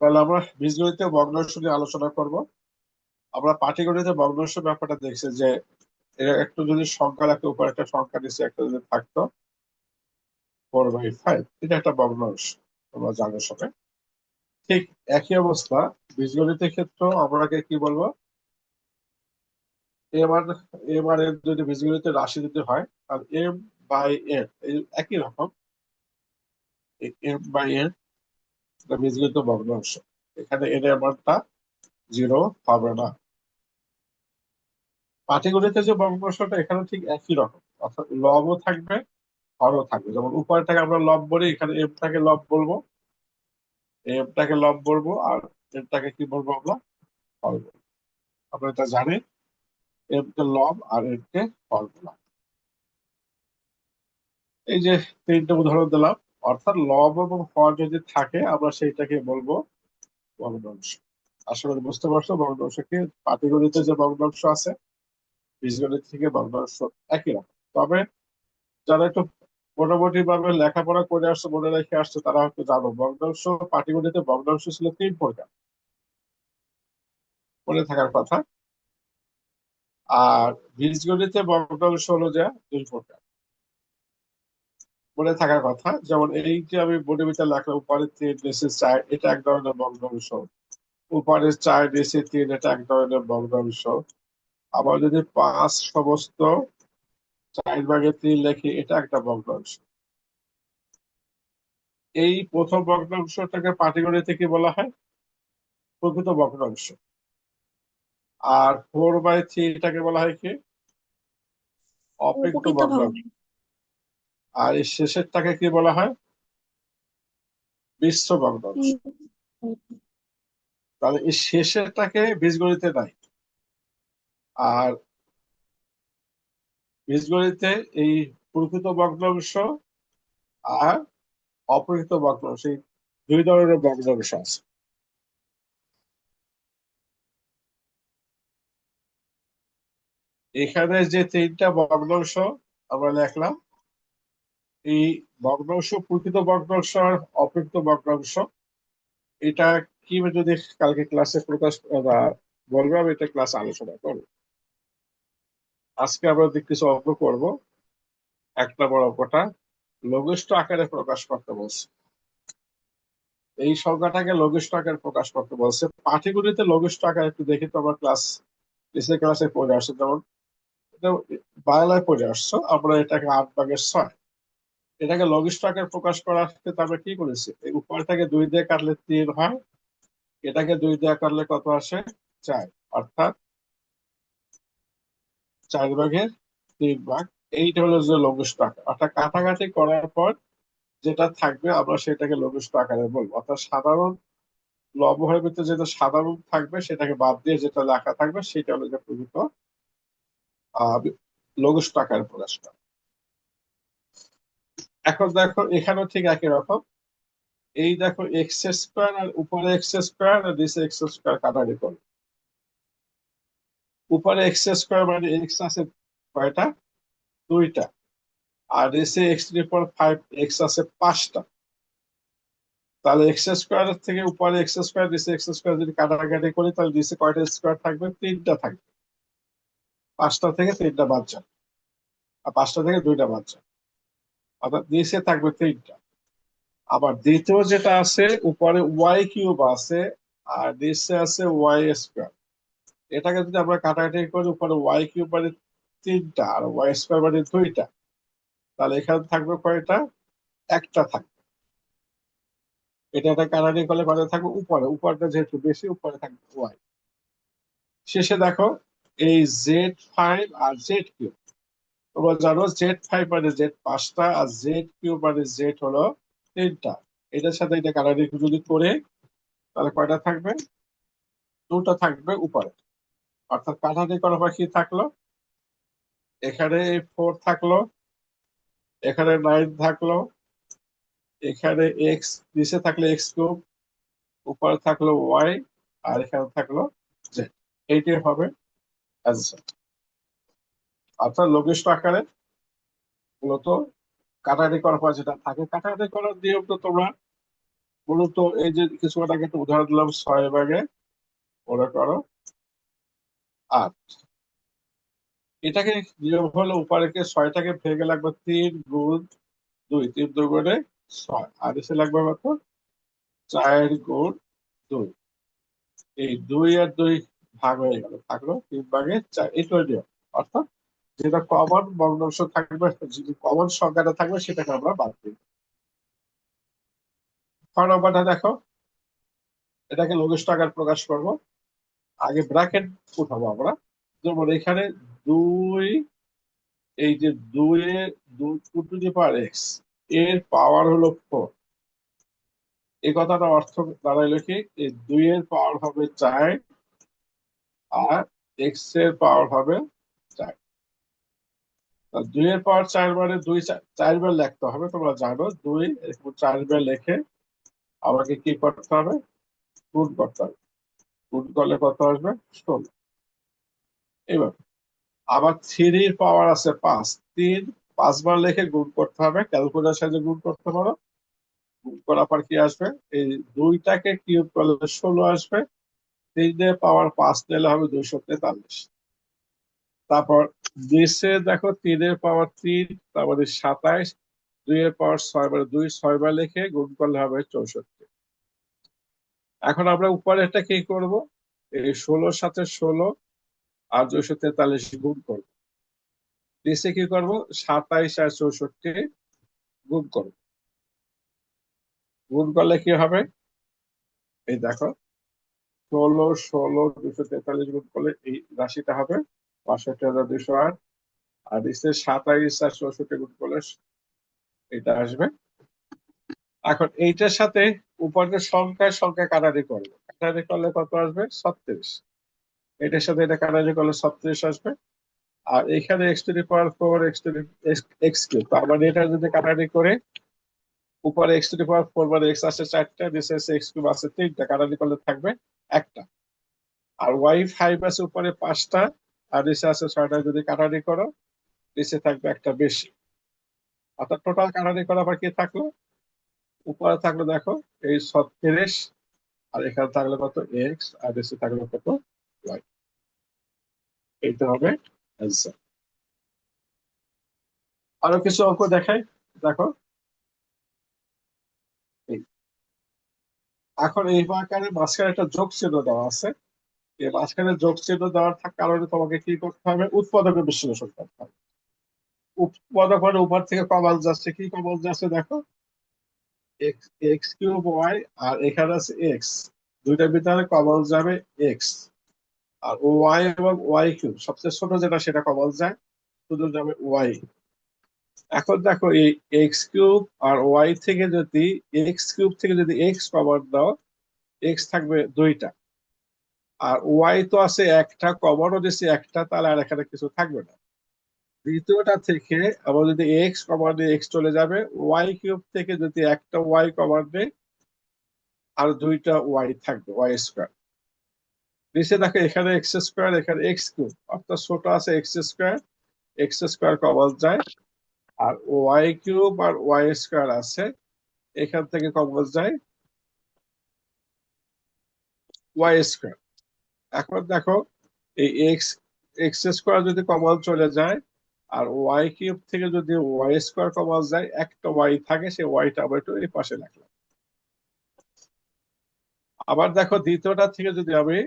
তাহলে আমরা বীজগণিতে ভগ্নাংশ নিয়ে আলোচনা করব। আমরা পাটিগণিতে ভগ্নাংশ ব্যাপারটা দেখছি যে এটা একটু যদি সংখ্যা রাখতে উপর একটা সংখ্যা নিচে একটা যদি থাকতো 4/5, এটা একটা ভগ্নাংশ, তোমরা জানো সবাই। ঠিক একই অবস্থা বীজগণিতের ক্ষেত্রেও আমরা কি বলবো, এবার এবারে যদি বীজগণিতের রাশি যদি হয় আর m/n একই রকম, m/n বীজগণিত ভগ্নাংশ। এখানে n এর মানটা 0 হবে না। পাটিগণিতের যে ভগ্নাংশটা এখানে ঠিক একই রকম, অর্থাৎ লবও থাকবে হরও থাকবে। যেমন উপরটাকে আমরা লব বলি, এখানে এমটাকে লব বলবো, এমটাকে লব বলবো, আর এমটাকে কি বলবো আমরা, হর বলবো। আমরা এটা জানি, এম কে লব আর এম কে হর বলা। এই যে তিনটে উদাহরণ দিলাম, অর্থাৎ লব এবং হর যদি থাকে আমরা সেইটাকে বলবো ভগ্নাংশ। আশা করি বুঝতে পারছো ভগ্নাংশ কি। পাটিগণিতে যে ভগ্নাংশ আছে বীজগণিত থেকে ভগ্নাংশ একই রকম। তবে যারা একটু মোটামুটি ভাবে লেখাপড়া করে আসছে, মনে রেখে আসছে, তারা হয়তো জানো ভগ্নাংশ, পাটিগণিতে ভগ্নাংশ ছিল 3 প্রকার, মনে থাকার কথা। আর বীজগণিতে ভগ্নাংশ হলো যে 2 প্রকার, মনে থাকার কথা। যেমন এই যে আমি বোর্ডের ভিতরে লেখলাম উপরে 3 নিচে 4, এটা এক ধরনের ভগ্নাংশ। উপরে 4 নিচে 3, এটা এক ধরনের ভগ্নাংশ। আবার যদি 5 সমস্ত 4/3 লেখি, এটা একটা ভগ্নাংশ। এই প্রথম ভগ্নাংশটাকে পাটিগণিতে কি বলা হয়, প্রকৃত ভগ্নাংশ। আর 4/3 এটাকে বলা হয় কি, অপ্রকৃত প্রকৃত ভগ্নাংশ। ভগ্ন। আর এই শেষেরটাকে কি বলা হয়, মিশ্র ভগ্নাংশ। উম, তাহলে এই শেষেরটাকে বীজগণিতে নাই। আর বীজগণিতে এই প্রকৃত ভগ্নাংশ আর অপ্রকৃত ভগ্নাংশ, এই 2 ধরনের ভগ্নাংশ আছে। এখানে যে 3টা ভগ্নাংশ আমরা লিখলাম, এই ভগ্নাংশ, প্রকৃত ভগ্নাংশ আর অপ্রকৃত ভগ্নাংশ, এটা কি যদি কালকে ক্লাসে প্রকাশ বা বলবো, আমি এটা ক্লাসে আলোচনা করবো। আজকে আমরা কিছু অঙ্ক করব। 1 নম্বর অঙ্কটা লঘিষ্ঠ আকারে প্রকাশ করতে বলছে। এই সংখ্যাটাকে লঘিষ্ঠ আকারে প্রকাশ করতে বলছে। পাটিগণিতে লঘিষ্ঠ আকার একটু দেখি তো, আমার ক্লাসে পড়ে আসছে। যেমন এটা বাংলায় পড়ে আসছো, আমরা এটাকে 8/6, এটাকে লঘিষ্ঠ আকারে প্রকাশ করার ক্ষেত্রে আমরা কি করেছি, এই উপরটাকে 2 দিয়ে কাটলে 3 হয়, এটাকে 2 দিয়ে কাটলে কত আসে, 4। অর্থাৎ 4/3 এইটা হলো যে লঘিষ্ঠ আকার। অর্থাৎ কাটাকাটি করার পর যেটা থাকবে আমরা সেটাকে লঘিষ্ঠ আকারে বলবো। অর্থাৎ সাধারণ লবহের ভিতরে যেটা সাধারণ থাকবে সেটাকে বাদ দিয়ে যেটা লেখা থাকবে সেটা হলো যে প্রকৃত আহ লঘিষ্ঠ আকারে প্রকাশ করা। এখন দেখো এখানেও ঠিক একই রকম। এই দেখো x² আর উপরে x² আর নিচে x² কাটাকাটি করো। উপরে x² মানে এক্স আছে কয়টা, 2টা। আর নিচে x⁵ আছে 5টা। তাহলে x² থেকে উপরে x², নিচে x² যদি কাটাকাটি করি, তাহলে নিচে কয়টা স্কোয়ার থাকবে, 3টা থাকবে। 5টা থেকে 3টা বাদ যাবে, আর 5টা থেকে 2টা বাদ যাবে, অর্থাৎ নিচে থাকবে 3টা। আবার দ্বিতীয় যেটা আছে, উপরে y³ আছে আর নিচে আছে y²। এটাকে যদি আমরা কাটাকাটি করি, উপরে y³ মানে 3টা আর y² মানে 2টা, তাহলে এখানে থাকবে কয়টা, একটা থাকবে। এটা কাটাকাটি করলে কয়টা থাকবে, উপরে উপরটা যেহেতু বেশি, উপরে থাকবে y। শেষে দেখো এই Z5 আর Z³ তোমরা জানো, Z5 মানে Z 5টা আর Z³ মানে Z হলো 3টা। এটার সাথে এটা কাটাকাটি যদি করে, তাহলে কয়টা থাকবে, 2টা থাকবে উপরে। অর্থাৎ কাটাকাটি করার পর কি থাকলো, এখানে 4 থাকলো, এখানে 9 থাকলো, এখানে এক্স নিচে থাকলো x³, উপরে থাকলো y, আর এখানে থাকলো z। এইটাই হবে অ্যান্সার। অর্থাৎ লঘিষ্ঠ আকারে মূলত কাটাকাটি করার পর যেটা থাকে, কাটাকাটি করার নিয়ম তো তোমরা মূলত এই যে কিছুক্ষণ আগে একটা উদাহরণ দিলাম 6 ভাগে মনে করো 8, এটাকে নিয়ম হলো উপরেকে 6টাকে ভেঙে লাগবে 3 গুণ 2, 3 দুগুণে 6, আর এসে লাগবে মাত্র 4 গুণ 2। এই 2 আর 2 ভাগ হয়ে গেল, থাকলো 3 ভাগে 4, এইটা নিয়ম। অর্থাৎ যেটা কমন ভগ্নাংশ থাকবে, যদি কমন সংখ্যাটা থাকবে সেটাকে আমরা বাদ দিই। 6 নম্বরটা দেখো, এটাকে লঘিষ্ঠ আকার প্রকাশ করব। আগে ব্র্যাকেট উঠাবো আমরা। যেমন এখানে 2, এই যে 2 টু দি পাওয়ার x এর পাওয়ার হলো 4। এই কথাটা অর্থ দাঁড়াইলো কি, এই 2 এর পাওয়ার হবে 4 আর x এর পাওয়ার হবে 4। 2 এর পাওয়ার 4 মানে 4 বার লিখতে হবে, তোমরা জানো 2 এরকম 4 বার লিখে আমাকে কি করতে হবে, গুণ করতে হবে। গুণ করলে কত আসবে, 16। এবার আবার 3 পাওয়ার আছে 5, 5বার লিখে গুণ করতে হবে, ক্যালকুলেটরের সাহায্যে গুণ করতে পারো। গুণ করার পর কি আসবে, এই 2টাকে কিউব করলে 16 আসবে। 3 পাওয়ার 5 নিলে হবে 243। তারপর নিচে দেখো 3 পাওয়ার 3 তারপরে 27, 2 পাওয়ার 6 মানে 6বার লিখে গুণ করলে হবে 64। এখন আমরা উপরে এটা কি করব, এই 16 সাথে 16 আর 243 গুণ করবো। নিচে কি করব, 27 আর 64 গুণ করবো। গুণ করলে কি হবে, এই দেখো 16, 16, 243 গুণ করলে এই রাশিটা হবে 62,208। আর নিচে 27 আর 64 গুণ করলে এটা আসবে। এখন এইটার সাথে উপরের সংখ্যায় সংখ্যা কাটারি করবে, কাটারি করলে কত আসবে, 36। এটার সাথে এটা কাটারি করলে 36 আসবে। আর এখানে x⁴ x কিউব, তার মানে এটা যদি কাটারি করে উপরে x⁴ মানে x আছে 4টা, নিচে x কিউব আছে 3টা, কাটারি করলে থাকবে একটা। আর y5 আছে উপরে 5টা আর নিচে আছে 6টা, যদি কাটারি করো নিচে থাকবে একটা বেশি। অর্থাৎ টোটাল কাটারি করার পর কি থাকলো, উপরে থাকলো দেখো এই 36, আর এখানে থাকলো কত এক্স, আর নিচে থাকলো কত ওয়াই। এইটা হবে অ্যান্সার। আরো কিছু অঙ্ক দেখাই, দেখো। এই এখন এই আকারে মাঝখানে একটা যোগ চিহ্ন দেওয়া আছে। এই মাঝখানে যোগ চিহ্ন দেওয়ার কারণে তোমাকে কি করতে হবে, উৎপাদকের বিশ্লেষণ করতে হবে। উৎপাদক মানে উপর থেকে কমাল যাচ্ছে, কি কমাল যাচ্ছে দেখো, x3y আর এখানে আছে x, দুইটার ভিতরে কমন যাবে x। আর ওয়াই এবং y3 সবচেয়ে ছোট যেটা সেটা কমন যায়, শুধু যাবে y। এখন দেখো এই x3 আর y থেকে যদি x কমন দাও, x থাকবে 2টা, আর y তো আছে একটা, কমনও দিচ্ছে একটা, তাহলে আর এখানে কিছু থাকবে না। দ্বিতীয়টা থেকে আবার যদি x কমন দিয়ে x চলে যাবে, y3 থেকে যদি একটা y কমন দেয় আর 2টা y থাকবে, y²। নিচে দেখো এখানে x², এখানে x3, অর্থাৎ ছোট আছে x², x² কমন যায়। আর y3 আর y² আছে, এখান থেকে কমন যায় y²। এখন দেখো এই x² যদি কমন চলে যায় আর y3 থেকে যদি y² কমন যায়, একটা y থাকে, সেই yটা আবার একটু এই পাশে রাখলাম। আবার দেখো দ্বিতীয়টা থেকে যদি আমি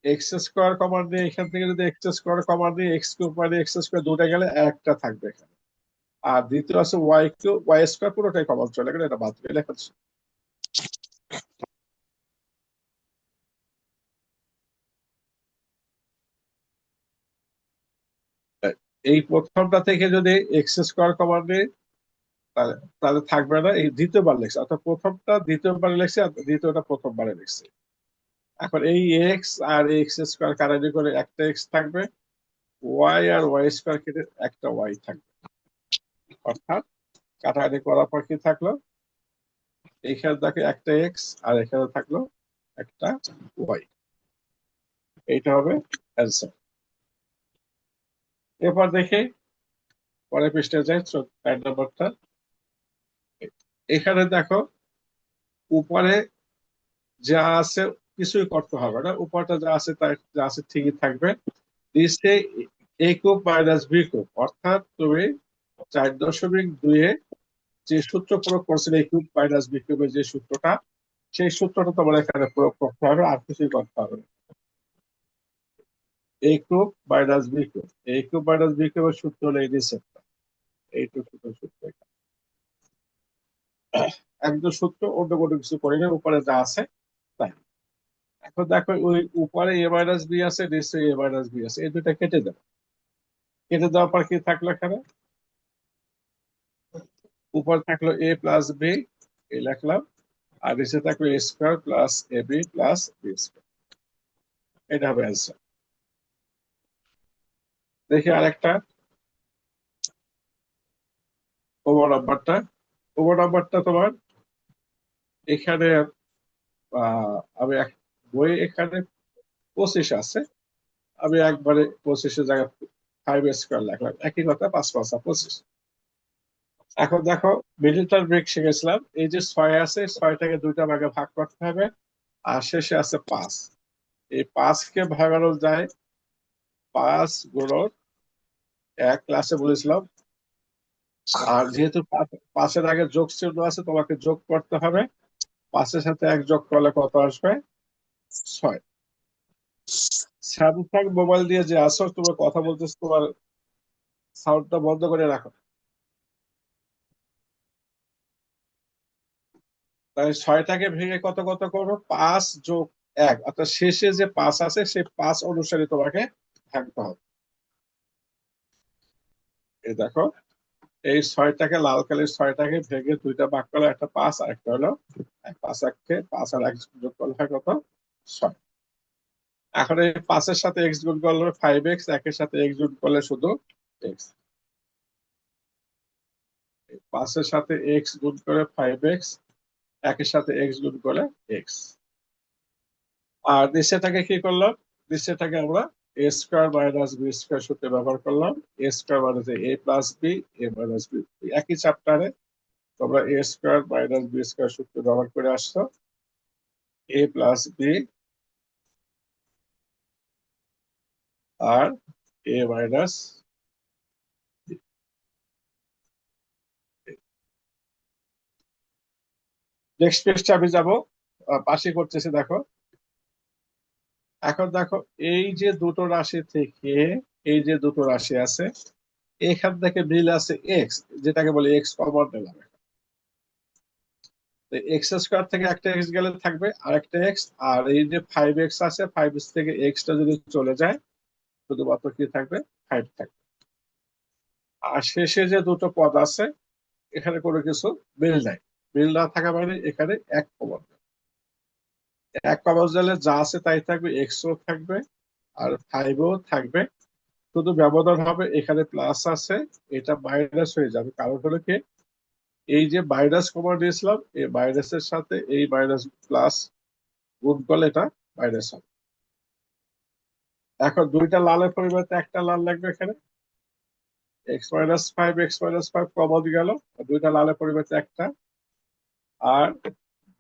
x² কমন নিয়ে, এখান থেকে যদি x² কমন নিয়ে x3 মানে x² দুটা গেলে একটা থাকবে এখানে। আর দ্বিতীয় আছে y² পুরোটাই কমন চলে গেলে এটা বাদ দিয়ে লেখা আছে। এই প্রথমটা থেকে যদি x² কমন নিই, তাহলে তাহলে থাকবে না, এই দ্বিতীয়বার লেখছে, অর্থাৎ প্রথমটা দ্বিতীয়বার লেখছে আর দ্বিতীয়টা প্রথমবারে লেখছে। এখন এই এক্স আর x² কাটারি করে একটা এক্স থাকবে, ওয়াই আর y² কেটে একটা ওয়াই থাকবে। অর্থাৎ কাটাকাটি করার পর কি থাকলো, এইখানে দেখো একটা এক্স আর এখানে থাকলো একটা ওয়াই। এইটা হবে অ্যান্সার। এরপর দেখি পরের পৃষ্ঠায় যাই, 4 নম্বরটা। এখানে দেখো উপরে যা আছে কিছুই করতে হবে না, উপরটা যা আছে তাই যা আছে ঠিকই থাকবে। নিচে এ কিউব মাইনাস বি কিউব, অর্থাৎ তুমি 4.2-এ যে সূত্র প্রয়োগ করছিলে এ কিউব মাইনাস বি কিউবের যে সূত্রটা, সেই সূত্রটা তোমার এখানে প্রয়োগ করতে হবে, আর কিছুই করতে হবে না। এ কিউব মাইনাস বি কিউব, এ কিউব মাইনাস বি কিউবের সূত্র হলো এই নিচে এইটুকু সূত্র এটা। একদম সূত্র, অন্য কোনো কিছু করি না, উপরে যা আছে তাই। এখন দেখো ওই উপরে এ মাইনাস বি আছে, নিচে এ মাইনাস বি আছে, এই দুইটা কেটে দেবো। কেটে দেওয়ার পর কি থাকলো এখানে, উপর থাকলো এ প্লাস বি, এই লিখলাম, আর নিচে থাকলো এ square plus A B plus B square. এটা হবে অ্যান্সার। দেখি আরেকটা, ওভার নাম্বারটা। ওভার নাম্বারটা তোমার এখানে আমি বই এখানে 25 আছে, আমি একবারে 25-এর জায়গায় 5 স্কোয়ার লিখলাম, একই কথা, 5×5=25। এখন দেখো মিডল টার্ম ব্রেক শিখেছিলাম, এই যে 6 আছে, 6টাকে দুইটা ভাগে ভাগ করতে হবে, আর শেষে আছে 5। এই 5কে ভাগানো যায় 5×1, ক্লাসে বলেছিলাম। আর যেহেতু 5-এর আগে যোগ চিহ্ন আছে, তোমাকে যোগ করতে হবে। 5-এর সাথে 1 যোগ করলে কত আসবে? 6। স্যামসাং মোবাইল দিয়ে যে আসো, তোমার কথা বলতেছো, তোমার সাউন্ডটা বন্ধ করে রাখো। তাই 6টাকে ভেঙে কত কত করো, 5+1, অর্থাৎ শেষে যে 5 আছে সেই 5 অনুসারে তোমাকে ভাঙতে হবে। এই দেখো, এই 6টাকে, লাল কালির 6টাকে ভেঙে দুইটা ভাগ করলে একটা 5, আর একটা হলো 5 5 আর 1 যোগ করলে হয় কত? 6। এখন এই 5-এর সাথে এক্স গুণ করলে 5x, 1-এর সাথে এক্স গুণ করলে শুধু এক্স। 5-এর সাথে এক্স গুণ করে 5x, 1-এর সাথে এক্স গুণ করে এক্স। আর নিচেটাকে কি করলাম, নিচেটাকে আমরা এ স্কোয়ার মাইনাস বি স্কোয়ার সূত্রে ব্যবহার করলাম। এ স্কোয়ার মানে এ প্লাস বি, এ মাইনাস বি। একই চ্যাপ্টারে তোমরা এ স্কোয়ার মাইনাস বি স্কোয়ার সূত্র ব্যবহার করে আসছো। এ প্লাস বি আর এ মাইনাস। নেক্সট পেজটা আমি যাবো, পাশে করতেছি দেখো। এখন দেখো এই যে দুটো রাশি থেকে, এই যে দুটো রাশি আছে, এখান থেকে মিল আছে এক্স, যেটাকে বলে এক্স কমন নিলাম। এক্স স্কোয়ার থেকে একটা এক্স গেলে থাকবে আর একটা এক্স, আর এই যে 5x আছে, 5x থেকে এক্সটা যদি চলে যায়, শুধুমাত্র কি থাকবে? 5 থাকবে। আর শেষে যে দুটো পদ আছে, এখানে কোনো কিছু মিল নাই। মিল না থাকা মানে এখানে এক কমন, এক কমন গেলে যা আছে তাই থাকবে, এক্সও থাকবে আর 5ও থাকবে। শুধু ব্যবধান হবে এখানে প্লাস আছে, এটা মাইনাস হয়ে যাবে, কারণ হলো কি, এই যে মাইনাস কমন দিয়েছিলাম, এই মাইনাসের সাথে এই মাইনাস প্লাস গুণ করলে এটা মাইনাস হবে। এখন দুইটা লালের পরিবর্তে একটা লাল লাগবে এখানে, x−5 কমন গেল, দুইটা লালের পরিবর্তে একটা। আর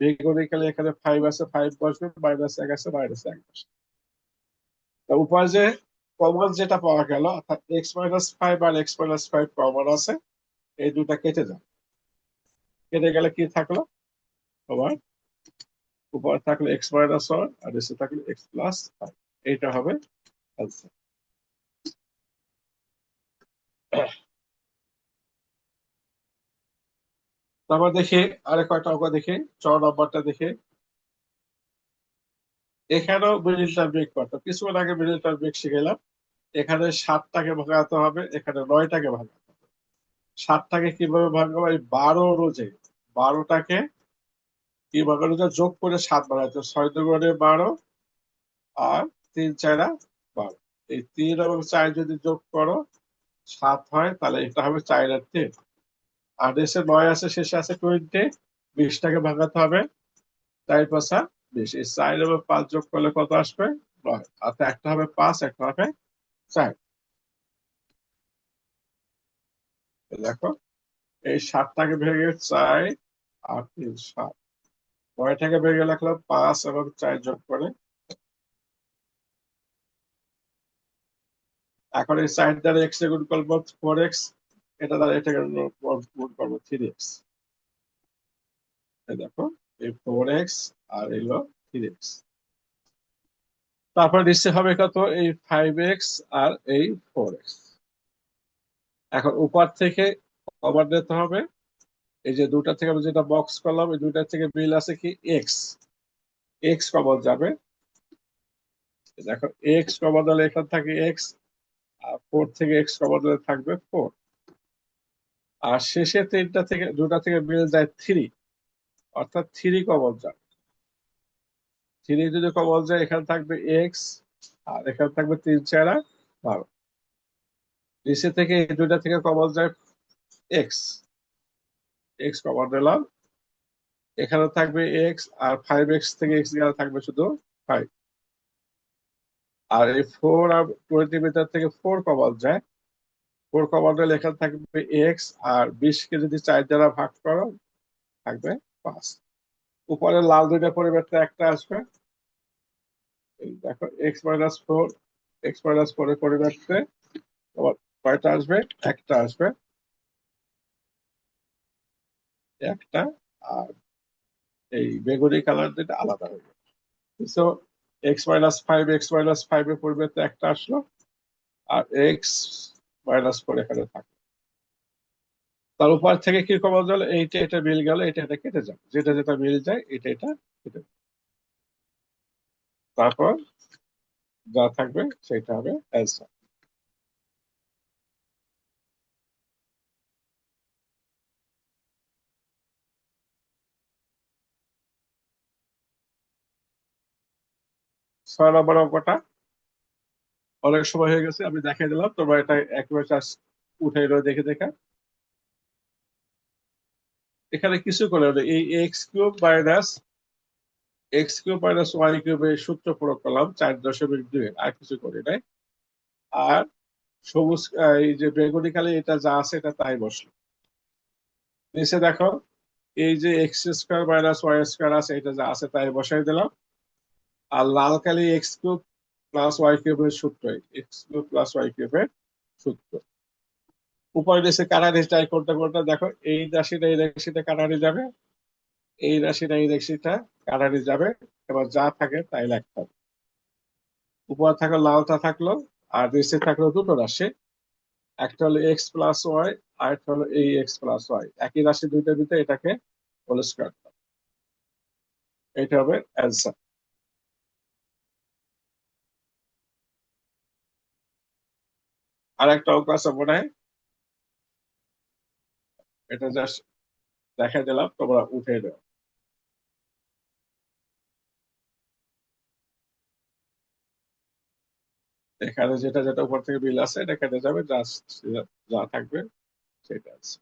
বেগুনিক্যালি এখানে 5 আছে, 5 বসবে, -1 আছে, -1 বসবে। উপায় যে কমন যেটা পাওয়া গেল, অর্থাৎ x−5 আর x−5 কমন আছে, এই দুটা কেটে যাবে। কেটে গেলে কি থাকলো তোমার? উপরে থাকলো x−1 আর নিচে থাকলো x+5। এইটা হবে আনসার। তারপর দেখি আরেক কয়টা অঙ্ক দেখি। 4 নম্বরটা দেখি। এখানেও মিডিল টার্ম ব্রেক করতে, কিছুক্ষণ আগে মিডিল টার্ম ব্রেক শিখাইলাম। এখানে 7টাকে ভাগাতে হবে, এখানে 9টাকে ভাগাতে হবে। 7টাকে কিভাবে ভাগাবো? এই 12 রোজে 12টাকে কি ভাগানো যায়? যোগ করে 7 বানাইতে, 6×2=12 আর 3×4=12। এই 3 এবং 4 যদি যোগ করো 7 হয়, তাহলে এটা হবে 4 আর 3। আর দেশে 9 আছে, শেষে আছে 20, 20টাকে ভাগাতে হবে, 4×5=20। এই 4 এবং 5 যোগ করলে কত আসবে? 9। অর্থাৎ একটা হবে 5, একটা হবে 4। দেখো এই 7টাকে ভেঙে 4 8 3 7, 9 থেকে বেরিয়ে লিখলাম 5 এবং 4 যোগ করে। এখন এই 4 দ্বারা x এ গুণ করবো 4x, এটা দ্বারা এটাকে গুণ করবো 3x। এই দেখো, এই 4x আর এলো 3x। তারপর নিশ্চয় হবে কত, এই 5x আর এই 4x। এখন উপর থেকে কমন নিতে হবে। এই যে দুটা থেকে আমি যেটা বক্স করলাম, এই দুইটা থেকে মিল আছে কি এক্স, এক্স কমন যাবে। দেখো এক্স কমন হলে এখানে থাকে এক্স, আর 4 থেকে এক্স কমন হলে থাকবে 4। আর শেষে তিনটা থেকে দুটা থেকে মিল যায় 3, অর্থাৎ 3 কমন যায়। 3 যদি কমন যায় এখানে থাকবে এক্স, আর এখানে থাকবে 3 4 12। নিচে থেকে এই দুইটা থেকে কমন যায় এক্স, এক্স কমন নিলাম, এখানে থাকবে এক্স, আর 5x থেকে এক্স গেলে থাকবে শুধু 5। আর এই 4 আর 20 মিটার থেকে 4 কমন যায়, 4 কমন গেলে এখানে থাকবে এক্স, আর 20 কে যদি 4 দ্বারা ভাগ করো থাকবে 5। উপরে লাল দুইটা পরিবর্তে একটা আসবে। এই দেখো x-4, x-4 এর পরিবর্তে আবার কয়টা আসবে, একটা আসবে, একটা। আর এই বেগুনি কালার যেটা আলাদা হয়ে যাবে। সো x-5, x-5 এর পরিবর্তে একটা আসলো, আর x-4 এখানে থাকবে। তার উপর থেকে কি কমন গেল, এইটা এটা মিল গেল, এটা এটা কেটে যাবে, যেটা যেটা মিল যায় এটা এটা কেটে যাবে। তারপর যা থাকবে সেটা হবে অ্যান্সার। ছয় নম্বর অঙ্কটা অনেক সময় হয়ে গেছে, আমি দেখাই দিলাম, তোমরা এটা একেবারে উঠে দেখে দেখা। এখানে কিছু করে হলো, এই x³ - y³ সূত্র প্রয়োগ করলাম 4.2, আর কিছু করি নাই। আর সবুজ এই যে বেগুনি কালি এটা যা আছে এটা তাই বসলো। নিচে দেখো, এই যে x² - y² আছে, এটা যা আছে তাই বসাই দিলাম। আর লাল কালি x³ + y³ সূত্র, x³ + y³ সূত্র। উপরে নিচে কাটারি ট্রাই করতে করতে দেখো, এই রাশিটা এই রাশিটা কাটারি যাবে, এই রাশিটা এই রাশিটা কাটারি যাবে। এবার যা থাকে তাই লিখতে হবে। উপরে থাকলো লালটা থাকলো, আর নিচে থাকলো দুটো রাশি, একটা হলো x+y, আর একটা হলো এই x+y। একই রাশি দুইটার ভিতরে এটাকে হোল স্কয়ার, এটা হবে অ্যান্সার। আর একটা অঙ্ক আছে মনে হয়, এটা জাস্ট দেখাই দিলাম, তোমরা উঠে দাও। এখানে যেটা যেটা উপর থেকে বিল আছে এটা কেটে যাবে, যা যা থাকবে সেটা আছে।